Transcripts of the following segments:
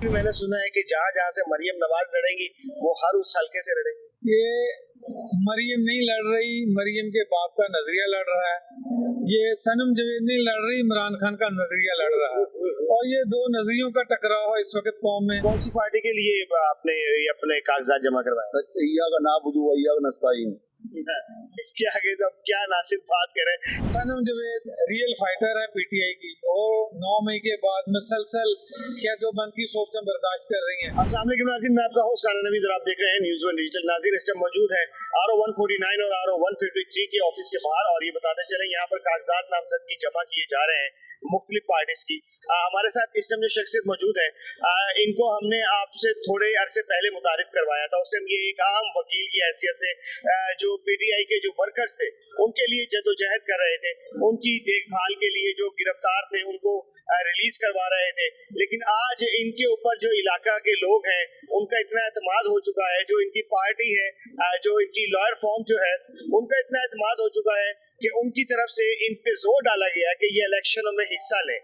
میں نے سنا ہے کہ جہاں جہاں سے مریم نواز لڑیں گی وہ ہر اس حلقے سے لڑیں گی. یہ مریم نہیں لڑ رہی، مریم کے باپ کا نظریہ لڑ رہا ہے. یہ صنم جاوید نہیں لڑ رہی، عمران خان کا نظریہ لڑ رہا ہے. اور یہ دو نظریوں کا ٹکراؤ ہے اس وقت قوم میں. کون سی پارٹی کے لیے آپ نے اپنے کاغذات جمع کروائے؟ ایاک نعبد و ایاک نستعین. اس کے آگے تو اب کیا ناصر بات کریں. صنم جاوید ریئل فائٹر ہے پی ٹی آئی کی. وہ 9 مئی کے بعد مسلسل قید و بند کی صورتیں برداشت کر رہی ہیں. السلام علیکم ناظرین، میں آپ کا ہوسٹ رانا نوید اور آپ دیکھ رہے ہیں نیوز ون ڈیجیٹل. ناظرین اس ٹائم موجود ہے RO 149 اور RO 153 کے آفس کے باہر، اور یہ بتاتے چلیں یہاں پر کاغذات نامزدگی جمع کیے جا رہے ہیں مختلف پارٹیز کی. ہمارے ساتھ اس ٹائم جو شخصیت موجود ہے ان کو ہم نے آپ سے تھوڑے عرصے پہلے متعارف کروایا تھا. اس ٹائم یہ ایک عام وکیل کی حیثیت سے جو پی ٹی آئی کے جو ورکرز تھے ان کے لیے جدوجہد کر رہے تھے، ان کی دیکھ بھال کے لیے جو گرفتار تھے ان کو ریلیز کروا رہے تھے. لیکن آج ان کے اوپر جو علاقہ کے لوگ ہیں ان کا اتنا اعتماد ہو چکا ہے، جو ان کی پارٹی ہے، جو ان کی لائر فارم جو ہے ان کا اتنا اعتماد ہو چکا ہے کہ ان کی طرف سے ان پہ زور ڈالا گیا کہ یہ الیکشنوں میں حصہ لیں.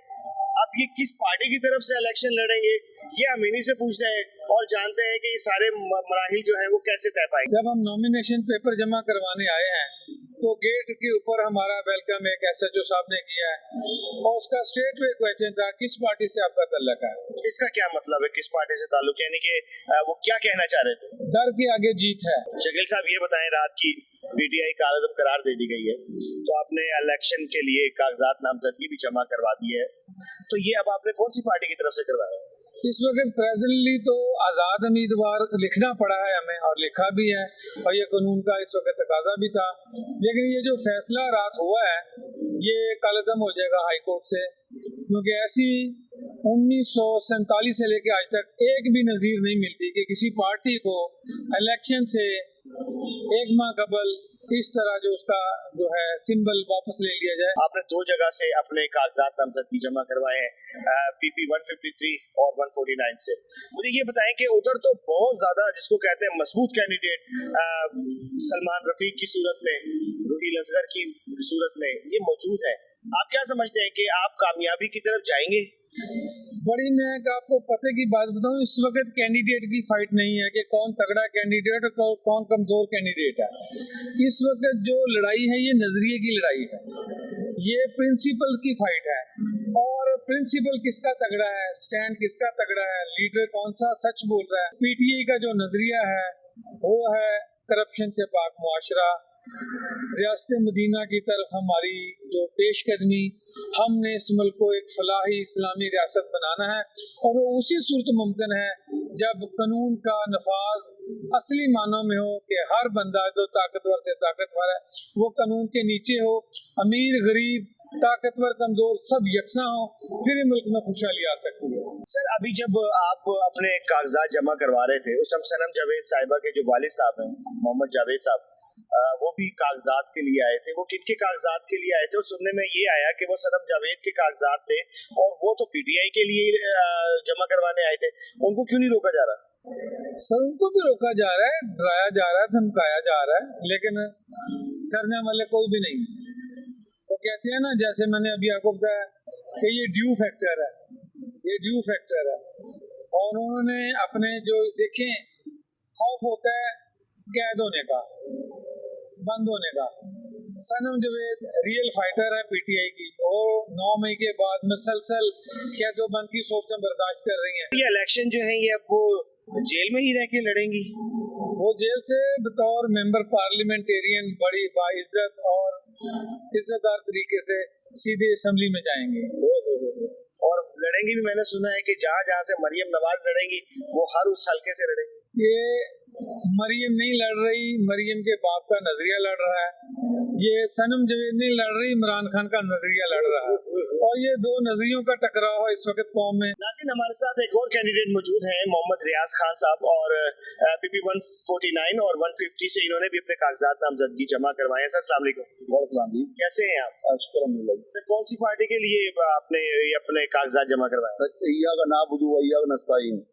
اب یہ کس پارٹی کی طرف سے الیکشن لڑیں گے یہ ہم انہی سے پوچھتے ہیں اور جانتے ہیں کہ یہ سارے مراحل جو ہیں وہ کیسے طے پائیں گے. جب ہم نامینیشن پیپر جمع کروانے آئے ہیں تو گیٹ کے اوپر ہمارا ویلکم ایک ایس ایچ او صاحب نے کیا ہے اور اس کا اسٹریٹ وے کویسچن تھا کس پارٹی سے آپ کا تعلق ہے. اس کا کیا مطلب ہے کس پارٹی سے تعلق، یعنی کہ وہ کیا کہنا چاہ رہے تھے؟ ڈر کے آگے جیت ہے. شکیل صاحب یہ بتائیں، رات کی پی ٹی آئی کا عدم قرار دے دی گئی ہے تو آپ نے الیکشن کے لیے کاغذات نامزدگی بھی جمع کروا دی ہے، تو یہ اب آپ نے کون سی پارٹی کی طرف سے کروایا؟ اس وقت پریزنٹلی تو آزاد امیدوار لکھنا پڑا ہے ہمیں اور لکھا بھی ہے اور یہ قانون کا اس وقت تقاضا بھی تھا. لیکن یہ جو فیصلہ رات ہوا ہے یہ کل عدم ہو جائے گا ہائی کورٹ سے، کیونکہ ایسی 1947 سے لے کے آج تک ایک بھی نظیر نہیں ملتی کہ کسی پارٹی کو الیکشن سے ایک ماہ قبل اس طرح جو اس کا جو ہے سمبل واپس لے لیا جائے. آپ نے 2 جگہ سے اپنے کاغذات نامزدگی جمع کروائے ہیں، PP 153 اور 149 سے. مجھے یہ بتائیں کہ ادھر تو بہت زیادہ جس کو کہتے ہیں مضبوط کینڈیڈیٹ سلمان رفیق کی صورت میں، روحیل اصغر کی صورت میں یہ موجود ہے. آپ کیا سمجھتے ہیں کہ آپ کامیابی کی طرف جائیں گے؟ بڑی میں آپ کو پتہ کی بات بتاؤں، اس وقت کینڈیڈیٹ کی فائٹ نہیں ہے کہ کون تگڑا کینڈیڈیٹ اور کون کمزور کینڈیڈیٹ ہے. اس وقت جو لڑائی ہے یہ نظریے کی لڑائی ہے، یہ پرنسپل کی فائٹ ہے. اور پرنسپل کس کا تگڑا ہے، سٹینڈ کس کا تگڑا ہے، لیڈر کون سا سچ بول رہا ہے. پی ٹی آئی کا جو نظریہ ہے وہ ہے کرپشن سے پاک معاشرہ، ریاست مدینہ کی طرف ہماری جو پیش قدمی، ہم نے اس ملک کو ایک فلاحی اسلامی ریاست بنانا ہے. اور وہ اسی صورت ممکن ہے جب قانون کا نفاذ اصلی معنوں میں ہو کہ ہر بندہ جو طاقتور سے طاقتور ہے وہ قانون کے نیچے ہو، امیر غریب طاقتور کمزور سب یکساں ہوں، پھر ملک میں خوشحالی آ سکتی ہے. سر ابھی جب آپ اپنے کاغذات جمع کروا رہے تھے اس ٹائم صنم جاوید صاحبہ کے جو والد صاحب ہیں محمد جاوید صاحب، وہ بھی کاغذات کے لیے آئے تھے. وہ کن کے کاغذات کے لیے آئے تھے؟ اور سننے میں یہ آیا کہ وہ صنم جاوید کے کاغذات تھے اور وہ تو پی ٹی آئی کے لیے جمع کروانے آئے تھے، ان کو کیوں نہیں روکا جا رہا؟ سر ان کو بھی روکا جا رہا ہے، ڈرایا جا رہا ہے، دھمکایا جا رہا ہے، لیکن کرنے والے کوئی بھی نہیں. وہ کہتے ہیں نا، جیسے میں نے ابھی آپ کو بتایا کہ یہ ڈیو فیکٹر ہے، یہ ڈیو فیکٹر ہے. اور انہوں نے اپنے جو دیکھیں خوف ہوتا ہے قید ہونے کا، بند ہونے کا. صنم جاوید ریئل فائٹر ہے پی ٹی آئی کی، اور 9 مئی کے بعد مسلسل قید و بند کی صورتیں برداشت کر رہی ہیں. یہ الیکشن جو ہے یہ اب وہ جیل میں ہی رہ کے لڑیں گی؟ وہ جیل سے بطور ممبر پارلیمنٹیرین بڑی باعزت اور عزت دار طریقے سے سیدھے اسمبلی میں جائیں گے اور لڑیں گی بھی. میں نے سنا ہے کہ جہاں جہاں سے مریم نواز لڑیں گی وہ ہر اس حلقے سے لڑیں گی. یہ مریم نہیں لڑ رہی، مریم کے باپ کا نظریہ لڑ رہا ہے. یہ صنم جاوید نہیں لڑ رہی، عمران خان کا نظریہ لڑ رہا ہے. اور یہ دو نظریوں کا ٹکراؤ ہے اس وقت قوم میں. ناصرین ہمارے ساتھ ایک اور کینڈیڈیٹ موجود ہیں محمد ریاض خان صاحب، اور PP 149 اور 150 سے انہوں نے بھی اپنے کاغذات نامزدگی جمع کروائے ہیں. سر السلام علیکم. وعلیکم السلام جی. کیسے ہیں آپ؟ شکر الحمدللہ. سر کون سی پارٹی کے لیے آپ نے اپنے کاغذات جمع کروائے؟ ایاک نعبد و ایاک نستعین.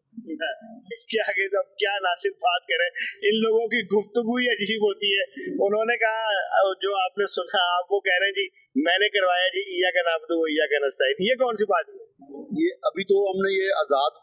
اس کے آگے تو اب کیا ناصر بات کریں، ان لوگوں کی گفتگو ہی عجیب ہوتی ہے. انہوں نے کہا جو آپ نے سنا آپ وہ کہہ رہے ہیں جی میں نے کروایا جی ایاک نعبد و ایاک نستعین. یہ کون سی پارٹی ہے؟ یہ ابھی تو ہم نے یہ آزاد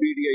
PTI,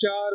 4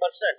%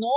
9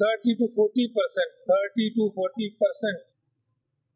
30 to 40%